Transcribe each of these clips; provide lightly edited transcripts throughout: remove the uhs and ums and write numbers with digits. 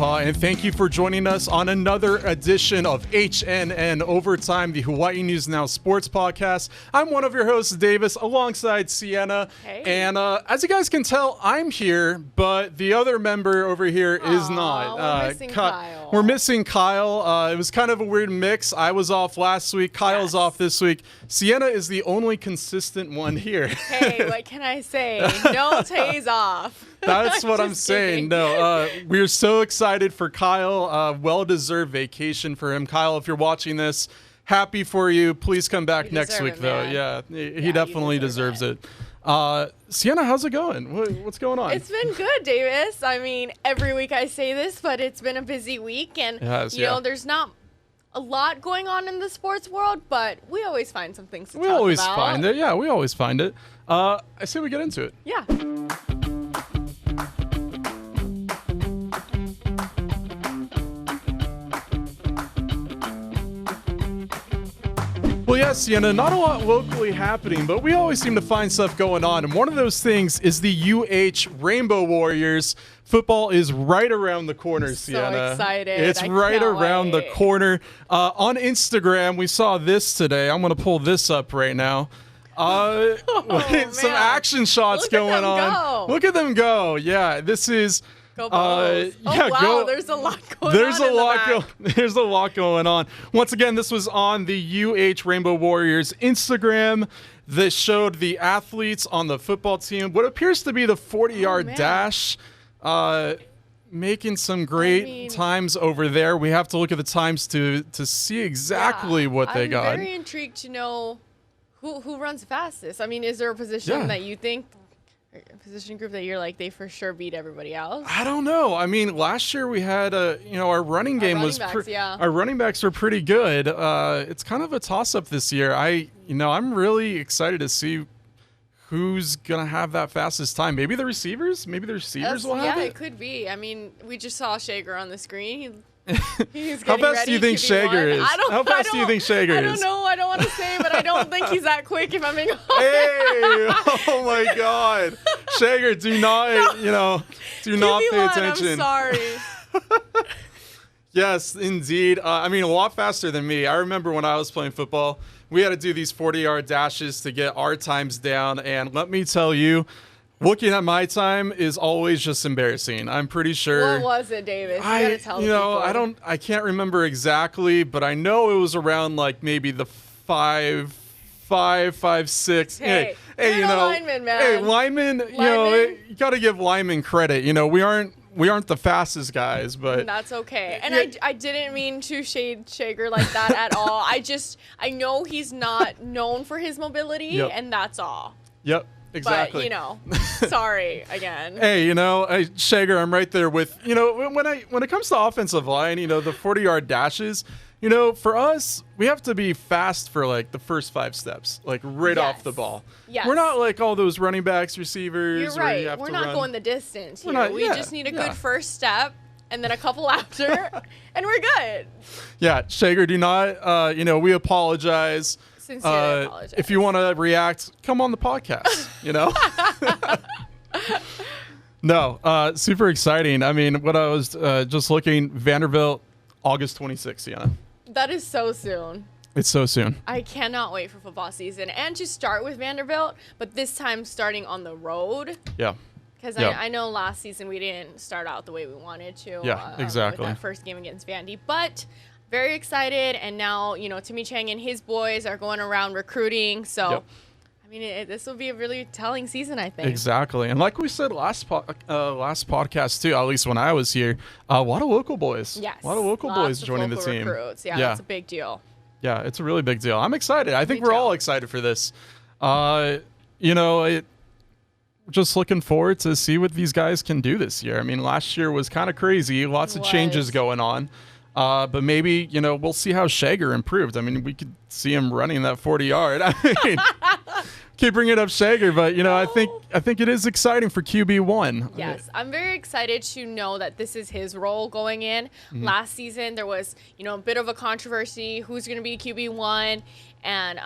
Aloha, and thank you for joining us on another edition of HNN Overtime, the Hawaii News Now sports podcast. I'm one of your hosts, Davis, alongside Cienna. Hey. And as you guys can tell, I'm here, but the other member over here is not. We're missing Kyle. We're missing Kyle. It was kind of a weird mix. I was off last week. Kyle's off this week. Cienna is the only consistent one here. Hey, what can I say? No days off. That's what I'm saying. No, we're so excited for Kyle. Well-deserved vacation for him. Kyle, if you're watching this, happy for you. Please come back next week, though. Yeah, he definitely deserves it. Cienna, how's it going? What's going on? It's been good, Davis. I mean, every week I say this, but it's been a busy week, and you know, there's not a lot going on in the sports world, but we always find some things to talk about. We always find it. Yeah, we always find it. I say we get into it. Yeah. Well, yeah, Cienna, not a lot locally happening, but we always seem to find stuff going on. And one of those things is the UH Rainbow Warriors. Football is right around the corner, Cienna. So excited. It's right around the corner. On Instagram, we saw this today. I'm going to pull this up right now. Some action shots going on. Look at them go. Yeah, this is... Go Bulls. There's a lot going on. There's a lot going on. Once again, this was on the UH Rainbow Warriors Instagram. This showed the athletes on the football team, what appears to be the 40-yard dash, making some great times over there. We have to look at the times to see exactly what they got. I'm very intrigued to know who runs fastest. I mean, is there a position that you think? A position group that you're like, they for sure beat everybody else? I don't know. I mean, last year we had our running game our running backs were pretty good. It's kind of a toss-up this year. I'm really excited to see who's gonna have that fastest time. Maybe the receivers. Maybe the receivers will have it. Yeah, it could be. I mean, we just saw Shager on the screen. He's How fast do you think Shager is? How fast do you think Shager is? I don't know. I don't want to say, but I don't think he's that quick, if I'm being honest. Hey! Oh my God, Shager, do not pay attention. I'm sorry. Yes, indeed. I mean, a lot faster than me. I remember when I was playing football, we had to do these 40-yard dashes to get our times down, and let me tell you, looking at my time is always just embarrassing. I'm pretty sure. What was it, Davis? You gotta tell the people. I can't remember exactly, but I know it was around like maybe the 5, 6. Hey, you're a lineman, man. Hey, lineman. You got to give linemen credit. We aren't the fastest guys, but that's okay. And I didn't mean to shade Shager like that at all. I know he's not known for his mobility, and that's all. Yep. Exactly. But, sorry again. Hey, Shager, I'm right there with, when it comes to offensive line, the 40-yard dashes, for us, we have to be fast for like the first 5 steps, like off the ball. Yes. We're not like all those running backs, receivers. You're right. We're not going the distance here. We just need a good first step and then a couple after, and we're good. Yeah, Shager, do not, we apologize. Sincerely apologize. If you want to react, come on the podcast, No, super exciting. I mean, what I was just looking, Vanderbilt, August 26th, Cienna. That is so soon. It's so soon. I cannot wait for football season and to start with Vanderbilt, but this time starting on the road. Yeah. Because I know last season we didn't start out the way we wanted to. Yeah, exactly. With that first game against Vandy, but very excited, and now Timmy Chang and his boys are going around recruiting. So, I mean, this will be a really telling season, I think. Exactly, and like we said last podcast too, at least when I was here, a lot of local boys. Yes, a lot of local boys joining the team. Recruits. Yeah, that's a big deal. Yeah, it's a really big deal. I'm excited. I think we're all excited for this. Just looking forward to see what these guys can do this year. I mean, last year was kind of crazy. Lots of changes going on. But maybe, we'll see how Shager improved. I mean, we could see him running that 40-yard. I mean, keep bringing up Shager, but, I think it is exciting for QB1. Yes, I'm very excited to know that this is his role going in. Mm-hmm. Last season, there was, a bit of a controversy. Who's going to be QB1? And,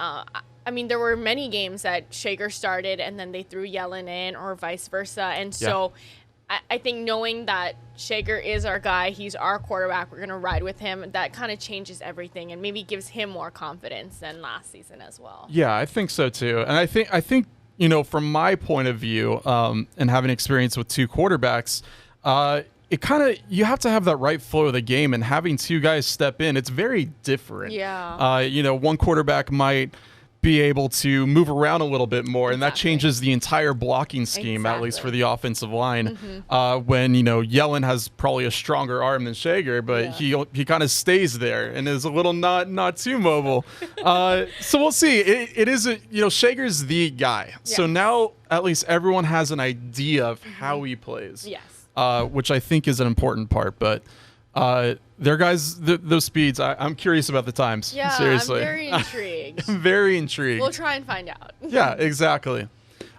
I mean, there were many games that Shager started and then they threw Yellen in or vice versa. And so I think knowing that Shager is our guy, he's our quarterback, we're going to ride with him, that kind of changes everything and maybe gives him more confidence than last season as well. Yeah, I think so too. And I think from my point of view, and having experience with two quarterbacks, it kind of, you have to have that right flow of the game, and having two guys step in, it's very different. Yeah. One quarterback might be able to move around a little bit more, and that changes the entire blocking scheme, at least for the offensive line. When Yellen has probably a stronger arm than Shager, but he kind of stays there and is a little not too mobile. So we'll see. It is Shager's the guy. Yes. So now at least everyone has an idea of how he plays. Yes. Which I think is an important part, but. Their guys, those speeds, I'm curious about the times. Yeah, seriously. I'm very intrigued. I'm very intrigued. We'll try and find out. Yeah, exactly.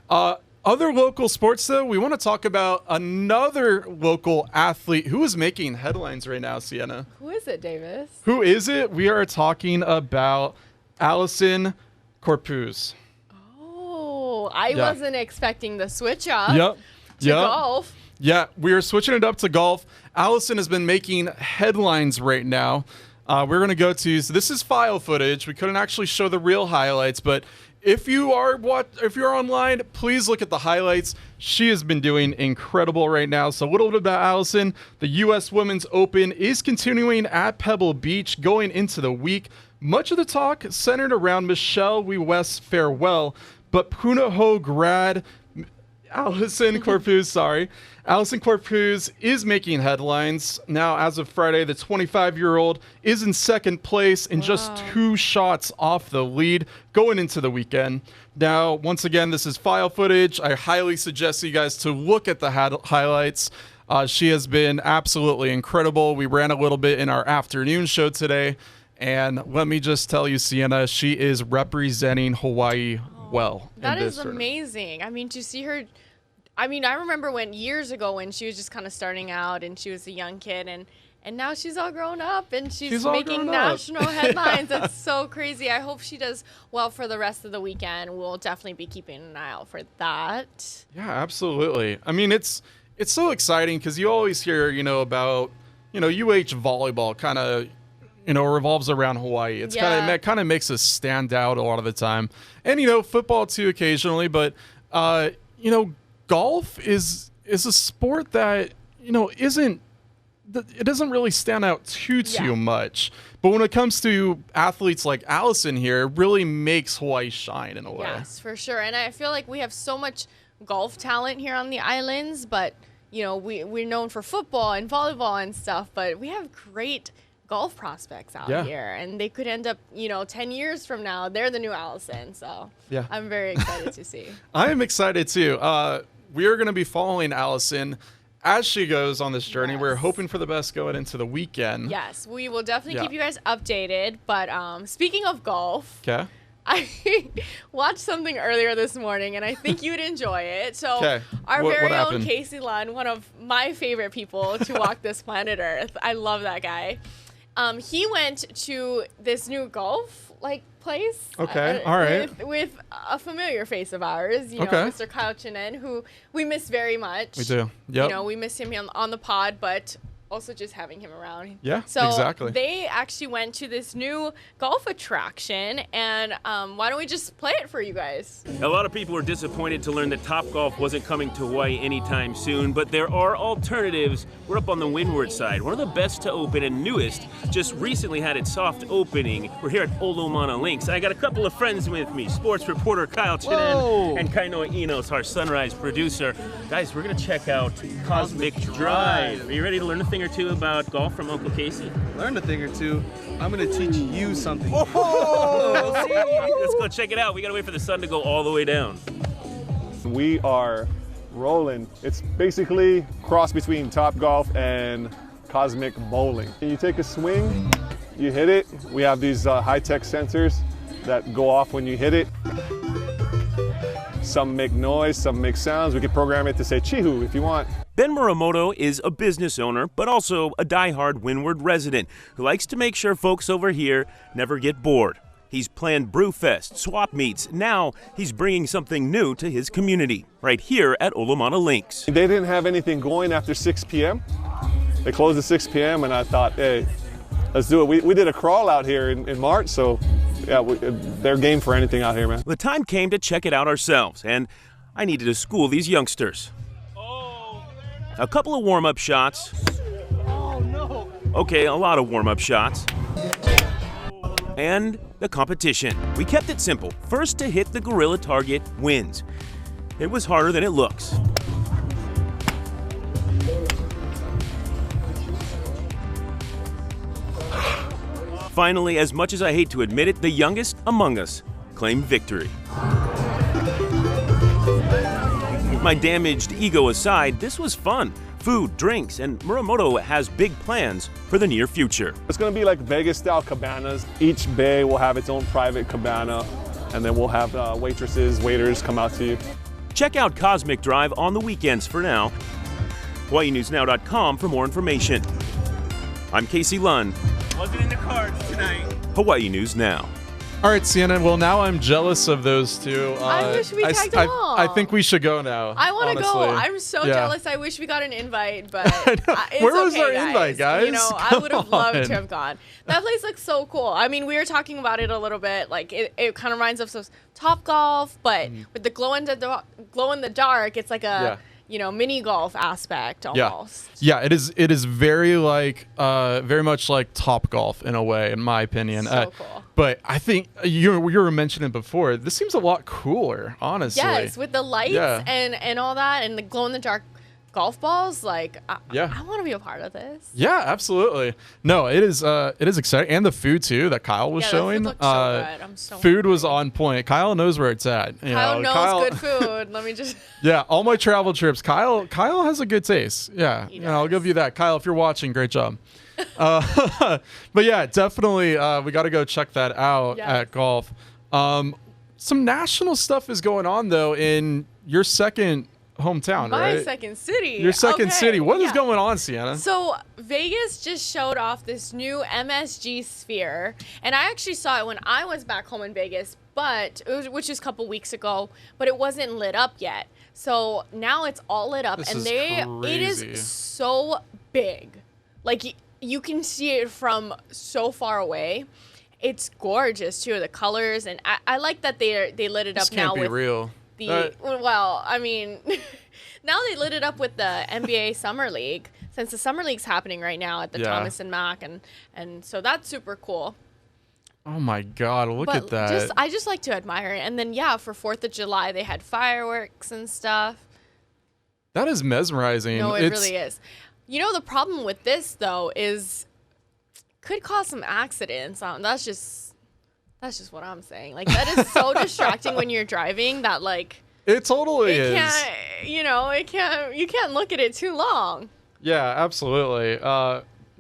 Other local sports, though, we want to talk about another local athlete who is making headlines right now, Cienna. Who is it, Davis? Who is it? We are talking about Allison Corpuz. Oh, I wasn't expecting the switch up to golf. Yeah, we are switching it up to golf. Allison has been making headlines right now. We're going to go to, so this is file footage. We couldn't actually show the real highlights, but if you're online, please look at the highlights. She has been doing incredible right now. So a little bit about Allison. The U.S. Women's Open is continuing at Pebble Beach going into the week. Much of the talk centered around Michelle Wie West's farewell, but Punahou grad Allison Corpuz is making headlines. Now, as of Friday, the 25-year-old is in second place and just 2 shots off the lead going into the weekend. Now, once again, this is file footage. I highly suggest you guys to look at the highlights. She has been absolutely incredible. We ran a little bit in our afternoon show today. And let me just tell you, Cienna, she is representing Hawaii well. That is amazing. I mean, to see her, I remember years ago when she was just kind of starting out and she was a young kid, and now she's all grown up and she's making national headlines. That's so crazy. I hope she does well for the rest of the weekend. We'll definitely be keeping an eye out for that. Yeah, absolutely. I mean, it's so exciting because you always hear, about, UH volleyball kind of, revolves around Hawaii. It kind of makes us stand out a lot of the time. And, football too occasionally. But, golf is a sport that, it doesn't really stand out too much. But when it comes to athletes like Allison here, it really makes Hawaii shine in a way. Yes, for sure. And I feel like we have so much golf talent here on the islands. But, we're known for football and volleyball and stuff. But we have great golf prospects out here, and they could end up 10 years from now they're the new Allison. So I'm very excited to see. I am excited too. We are going to be following Allison as she goes on this journey. We're hoping for the best going into the weekend. Yes, we will definitely keep you guys updated. But speaking of golf, I watched something earlier this morning, and I think you'd enjoy it. So our very own Casey Lunn, one of my favorite people to walk this planet Earth. I love that guy. He went to this new golf place. Okay, all right. With a familiar face of ours, Mr. Kyle Chinen, who we miss very much. We do. Yep. We miss him on the pod, but also just having him around. Yeah, so exactly. They actually went to this new golf attraction, and why don't we just play it for you guys? A lot of people were disappointed to learn that Topgolf wasn't coming to Hawaii anytime soon, but there are alternatives. We're up on the windward side. One of the best to open and newest just recently had its soft opening. We're here at Olomana Links. I got a couple of friends with me, sports reporter Kyle Chinen and Kainoa Enos, our Sunrise producer. Guys, we're going to check out Cosmic Drive. Are you ready to learn a thing or two about golf from Uncle Casey? Learn a thing or two. I'm going to teach you something. Let's go check it out. We got to wait for the sun to go all the way down. We are rolling. It's basically cross between Topgolf and Cosmic Bowling. You take a swing, you hit it. We have these high-tech sensors that go off when you hit it. Some make noise, some make sounds. We can program it to say chihu if you want. Ben Muramoto is a business owner, but also a diehard Windward resident who likes to make sure folks over here never get bored. He's planned brewfest, swap meets. Now he's bringing something new to his community, right here at Olomana Links. They didn't have anything going after 6 p.m. They closed at 6 p.m. and I thought, hey, let's do it. We did a crawl out here in March, so yeah, they're game for anything out here, man. The time came to check it out ourselves, and I needed to school these youngsters. A couple of warm-up shots. Oh, no. Okay, a lot of warm-up shots. And the competition. We kept it simple. First to hit the gorilla target wins. It was harder than it looks. Finally, as much as I hate to admit it, the youngest among us claimed victory. My damaged ego aside, this was fun. Food, drinks, and Muramoto has big plans for the near future. It's going to be like Vegas-style cabanas. Each bay will have its own private cabana, and then we'll have waitresses, waiters come out to you. Check out Cosmic Drive on the weekends for now. HawaiiNewsNow.com for more information. I'm Casey Lunn. Wasn't in the cards tonight. Hawaii News Now. All right, Cienna. Well, now I'm jealous of those two. I wish we tagged along. I think we should go now. I want to go. I'm so jealous. I wish we got an invite, but it's where was okay, our invite, guys? You know, I would have loved to have gone. That place looks so cool. I mean, we were talking about it a little bit. Like it kind of reminds us of Top Golf, but with the glow in the dark, it's like a mini golf aspect almost. Yeah, it is. It is very much like Top Golf in a way, in my opinion. So cool. But I think you were mentioning before, this seems a lot cooler, honestly. Yes, with the lights and all that, and the glow in the dark golf balls. Like, I want to be a part of this. Yeah, absolutely. No, it is exciting, and the food too that Kyle was showing. The food looked so good. I'm so food hungry. was on point. Kyle knows where it's at. Kyle knows good food. Let me just. Yeah, all my travel trips, Kyle has a good taste. Yeah, I'll give you that. Kyle, if you're watching, great job. But yeah, definitely, we got to go check that out at golf. Some national stuff is going on though in your second hometown, right? My second city. Your second city. What is going on, Cienna? So Vegas just showed off this new MSG Sphere, and I actually saw it when I was back home in Vegas, which is a couple weeks ago, but it wasn't lit up yet. So now it's all lit up, it is so big. Like you can see it from so far away. It's gorgeous too, the colors, and I like that they lit it up now with real. Well, I mean, now they lit it up with the NBA Summer League, since the Summer League's happening right now at the Thomas and Mack, and so that's super cool. Oh my God, look at that. I just like to admire it. And then, for 4th of July, they had fireworks and stuff. That is mesmerizing. No, it really is. You know, the problem with this, though, is could cause some accidents. That's just what I'm saying. Like, that is so distracting when you're driving that, like... It totally is. You can't look at it too long. Yeah, absolutely.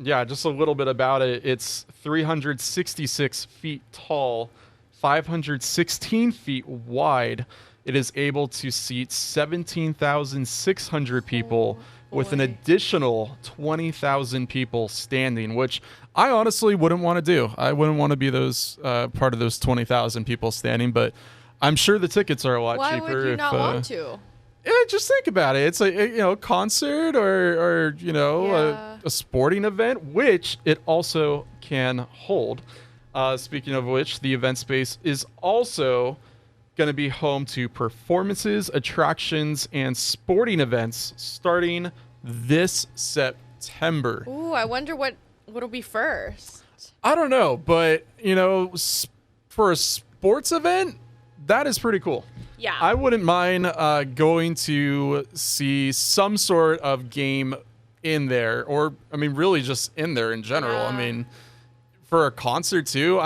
Just a little bit about it. It's 366 feet tall, 516 feet wide. It is able to seat 17,600 people with an additional 20,000 people standing, which I honestly wouldn't want to do. I wouldn't want to be those part of those 20,000 people standing, but I'm sure the tickets are a lot cheaper. Why would you not want to? Yeah, just think about it. It's a concert or a sporting event, which it also can hold. Speaking of which, the event space is also going to be home to performances, attractions, and sporting events starting this September. Ooh, I wonder what'll be first. I don't know, but for a sports event, that is pretty cool. Yeah. I wouldn't mind going to see some sort of game in there, or really just in there in general. Yeah. For a concert too.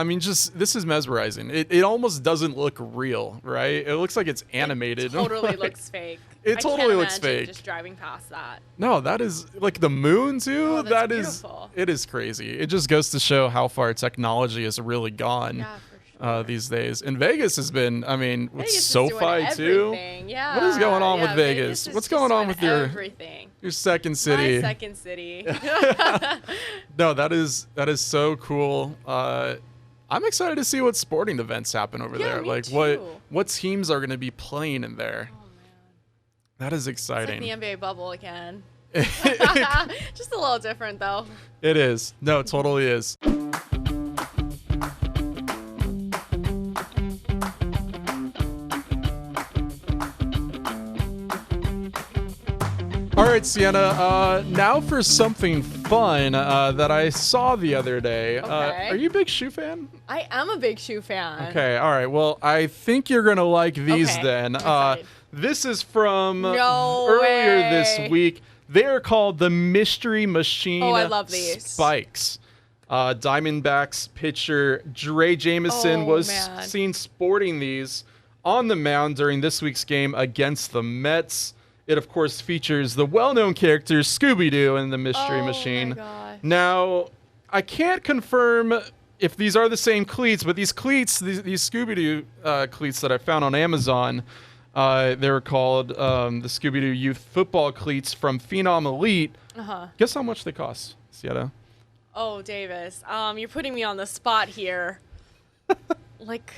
This is mesmerizing. It almost doesn't look real, right? It looks like it's animated. It totally looks fake. It totally looks fake. Just driving past that. No, that is like the moon too. Oh, that's beautiful. It is crazy. It just goes to show how far technology has really gone. Yeah, for sure. These days. And Vegas has been, with Vegas SoFi too. Yeah. What is going on with Vegas? What's going on with your second city? My second city. No, that is so cool. I'm excited to see what sporting events happen over there. Me like too. what teams are going to be playing in there. Oh, man. That is exciting. It's like the NBA bubble again. Just a little different though. It is. No, it totally is. All right, Cienna, now for something fun that I saw the other day. Okay. Are you a big shoe fan? I am a big shoe fan. Okay, all right. Well, I think you're going to like these then. This is from earlier this week. They're called the Mystery Machine I love these. Spikes. Diamondbacks pitcher Dre Jameson was seen sporting these on the mound during this week's game against the Mets. It, of course, features the well-known characters Scooby-Doo and the Mystery Machine. My gosh. Now, I can't confirm if these are the same cleats, but these cleats, these Scooby-Doo cleats that I found on Amazon, they were called the Scooby-Doo Youth Football Cleats from Phenom Elite. Guess how much they cost, Cienna? Oh, Davis, you're putting me on the spot here. Like...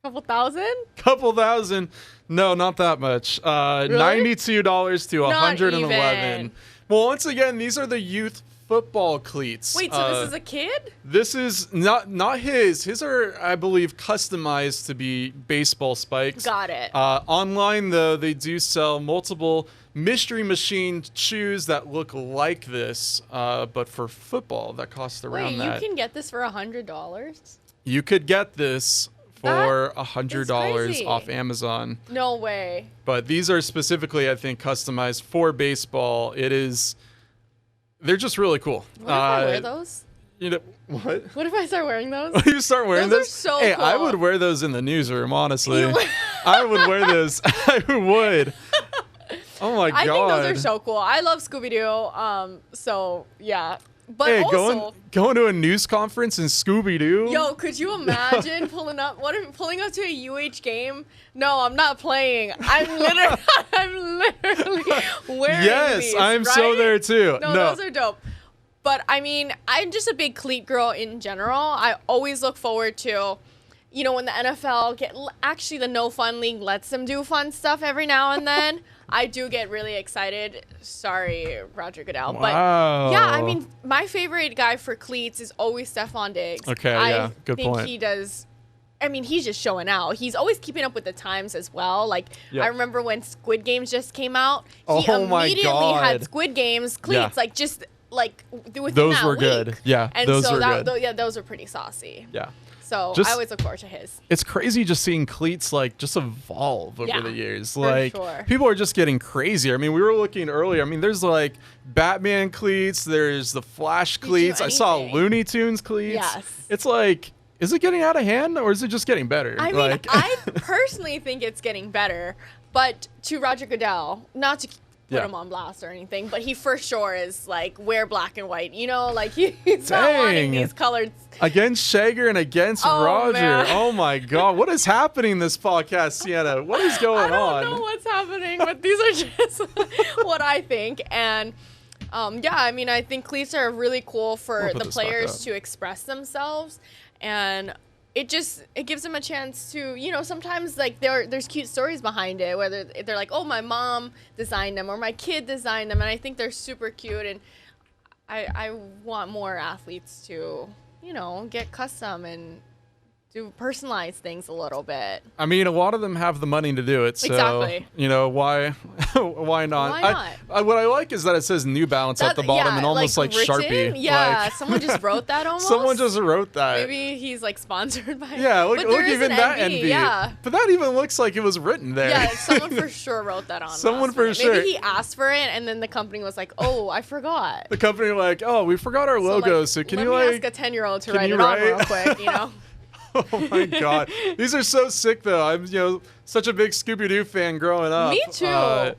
Couple thousand? No, not that much. Really? $92 to $111. Even. Well, once again, these are the youth football cleats. Wait, so this is a kid? This is not his. His are, I believe, customized to be baseball spikes. Got it. Online, though, they do sell multiple Mystery Machine shoes that look like this, but for football, that costs around that. Wait, you can get this for $100? You could get this for $100 off Amazon. No way. But these are specifically, I think, customized for baseball. They're just really cool. What if I wear those? You know what? What if I start wearing those? You start wearing those? Those are so hey, cool. I would wear those in the newsroom, honestly. I would wear those. I would. Oh my god. I think those are so cool. I love Scooby-Doo. So yeah. But hey, also, going to a news conference in Scooby-Doo? Yo, could you imagine pulling up to a UH game? No, I'm not playing. I'm literally wearing these, I'm right? so there too. No, those are dope. But I mean, I'm just a big cleat girl in general. I always look forward to, you know, when the NFL actually the No Fun League lets them do fun stuff every now and then. I do get really excited. Sorry, Roger Goodell. Wow. But yeah, I mean, my favorite guy for cleats is always Stephon Diggs. Okay, I good think point. he does. I mean, he's just showing out. He's always keeping up with the times as well. Like, I remember when Squid Games just came out. He immediately had Squid Games cleats, like just like within those that were week. Good. Yeah, and those so were that, good. those were pretty saucy. Yeah. So I always look forward to his. It's crazy just seeing cleats like just evolve over the years. Like sure. People are just getting crazier. I mean, we were looking earlier. I mean, there's like Batman cleats. There's the Flash cleats. I saw Looney Tunes cleats. Yes. It's like, is it getting out of hand or is it just getting better? I mean, I personally think it's getting better. But to Roger Goodell, not to put him on blast or anything, but he for sure is like, wear black and white. You know, like he's not wanting these colors. Against Shager and against Roger. Man. Oh my God. What is happening this podcast, Cienna? What is going on? I don't know what's happening, but these are just what I think. And yeah, I mean, I think cleats are really cool for the players to express themselves. And it gives them a chance to, you know, sometimes like there's cute stories behind it, whether they're like, oh, my mom designed them or my kid designed them. And I think they're super cute. And I want more athletes to, you know, get custom and do personalize things a little bit. I mean, a lot of them have the money to do it, so exactly. You know, why not? Why not? What I like is that it says New Balance at the bottom and almost like Sharpie. Yeah, like, someone just wrote that almost. Someone just wrote that. Maybe he's like sponsored by. Yeah, look even that NB. NB. Yeah. But that even looks like it was written there. Yeah, someone for sure wrote that on. Someone for sure. Maybe he asked for it, and then the company was like, "Oh, I forgot." The company like, "Oh, we forgot our logo, so can you let me ask a 10-year-old to write it on real quick?" You know. Oh my God, these are so sick though. I'm such a big Scooby-Doo fan growing up. Me too. I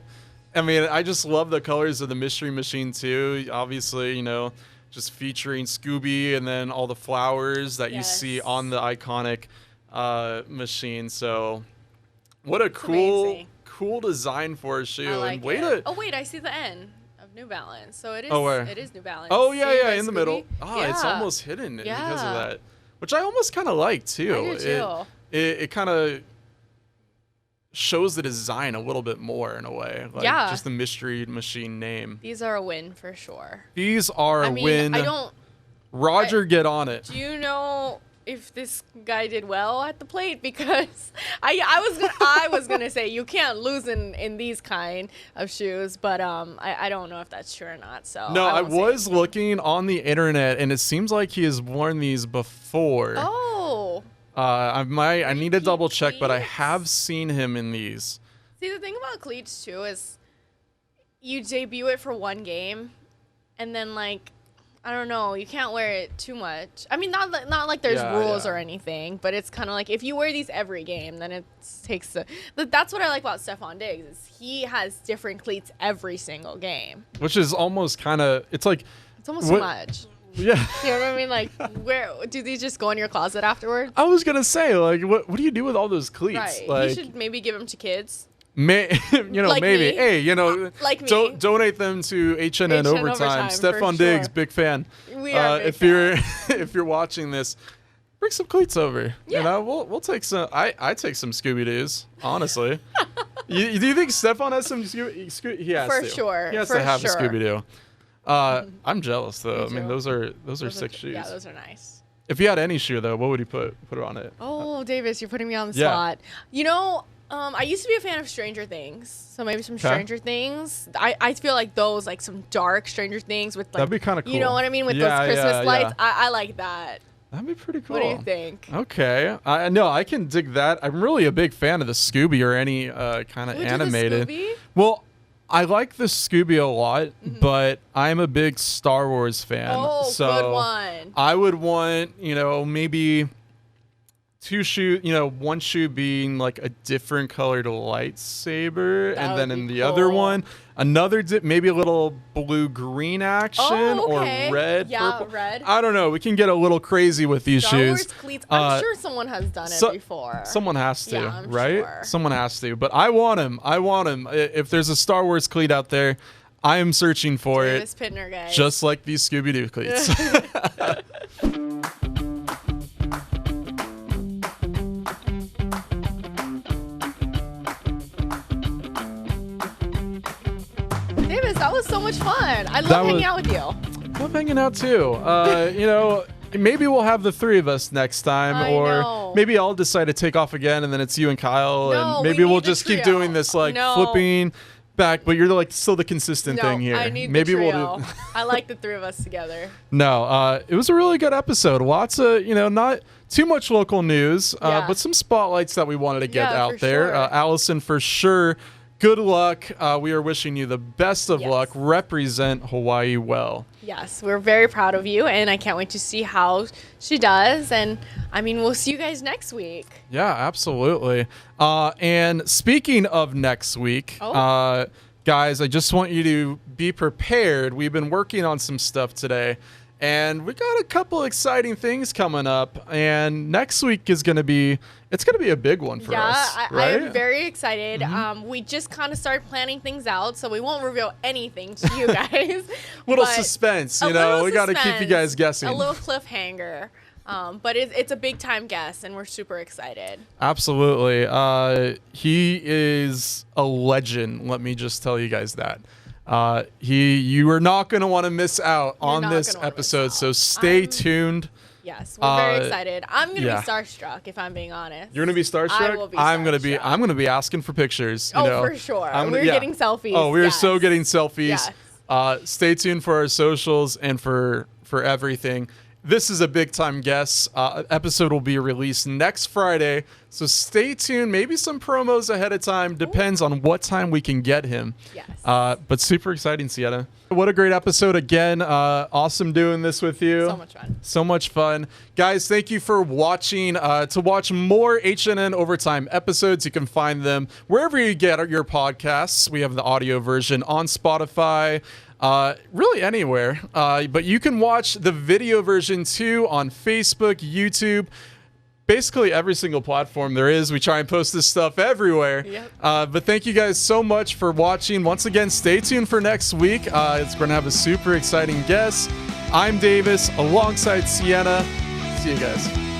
mean, I just love the colors of the Mystery Machine too. Obviously, you know, just featuring Scooby and then all the flowers that you see on the iconic machine. So, what a cool design for a shoe. I like and it. Oh wait, I see the N of New Balance. So it is. It is New Balance. Oh yeah, in the middle. Oh, it's almost hidden because of that, which I almost kind of like too. I do too. It kind of shows the design a little bit more in a way. Like just the Mystery Machine name. These are a win for sure. These are a win. Roger, get on it. Do you know if this guy did well at the plate? Because I was gonna say you can't lose in these kind of shoes, but I don't know if that's true or not. So no, I was looking on the internet, and it seems like he has worn these before. Oh. I need to double check, but I have seen him in these. See, the thing about cleats too is you debut it for one game, and then like I don't know, you can't wear it too much. I mean, not like there's rules or anything, but it's kind of like if you wear these every game, then it takes that's what I like about Stefon Diggs is he has different cleats every single game, which is almost kind of it's almost too much. Yeah. You know what I mean? Like, where do these just go in your closet afterwards? I was gonna say, like, what do you do with all those cleats? Right. Like, you should maybe give them to kids. Like maybe. Me. Hey, like me. Donate them to HNN Overtime. Stefon Diggs, big fan. We are big fan. If you're watching this, bring some cleats over. Yeah. We'll take some. I take some Scooby Doo's. Honestly. Do you think Stefon has some Scooby? He has for to. sure. He has to have a Scooby Doo. I'm jealous though. I mean, those are sick shoes. Yeah, those are nice. If you had any shoe though, what would you put on it? Oh, Davis, you're putting me on the spot. You know, I used to be a fan of Stranger Things, so maybe some Stranger Things. I feel like those, like some dark Stranger Things with like. That'd be kind of cool. You know what I mean with those Christmas lights. I like that. That'd be pretty cool. What do you think? Okay, I can dig that. I'm really a big fan of the Scooby or any kind of animated. The Scooby? Well, I like the Scooby a lot, but I'm a big Star Wars fan. Oh, so good one. I would want, maybe two shoe, one shoe being like a different colored lightsaber, and then in the other one, another maybe a little blue-green action or red, purple. Red. I don't know. We can get a little crazy with these Star shoes. Wars cleats. I'm sure someone has done it before. Someone has to, I'm right? Sure. Someone has to. But I want him. If there's a Star Wars cleat out there, I am searching for it. Pitner, guys. Just like these Scooby-Doo cleats. Davis, that was so much fun. I love hanging out with you. I love hanging out too. Maybe we'll have the three of us next time, or maybe I'll decide to take off again, and then it's you and Kyle, and maybe we'll just keep doing this flipping back. But you're like still the consistent thing here. I need maybe the trio. we'll do. I like the three of us together. No, it was a really good episode. Lots of not too much local news, but some spotlights that we wanted to get out there. Sure. Allison, for sure. Good luck. We are wishing you the best of luck. Represent Hawaii well. Yes, we're very proud of you, and I can't wait to see how she does. And I mean, we'll see you guys next week. Yeah, absolutely. And speaking of next week, guys, I just want you to be prepared. We've been working on some stuff today, and we got a couple exciting things coming up. And next week is going to be a big one for us. Yeah, right? I'm very excited. We just kind of started planning things out, so we won't reveal anything to you guys. Little suspense, we got to keep you guys guessing. A little cliffhanger. But it's a big time guest, and we're super excited. Absolutely. He is a legend. Let me just tell you guys that. You are not going to want to miss out on this episode, so stay tuned. Yes, we're very excited. I'm going to be starstruck, if I'm being honest. You're going to be starstruck? I will be starstruck. I'm going to be asking for pictures. For sure. We're getting selfies. Oh, we're so getting selfies. Yes. Stay tuned for our socials and for everything. This is a big time guest. Episode will be released next Friday, so stay tuned. Maybe some promos ahead of time. Depends on what time we can get him. Yes. But super exciting, Cienna. What a great episode again. Awesome doing this with you. So much fun. So much fun. Guys, thank you for watching. To watch more HNN Overtime episodes, you can find them wherever you get your podcasts. We have the audio version on Spotify. Really anywhere. But you can watch the video version too on Facebook, YouTube. basically every single platform there is. We try and post this stuff everywhere. Yep. But thank you guys so much for watching. Once again, stay tuned for next week. It's going to have a super exciting guest. I'm Davis alongside Cienna. See you guys.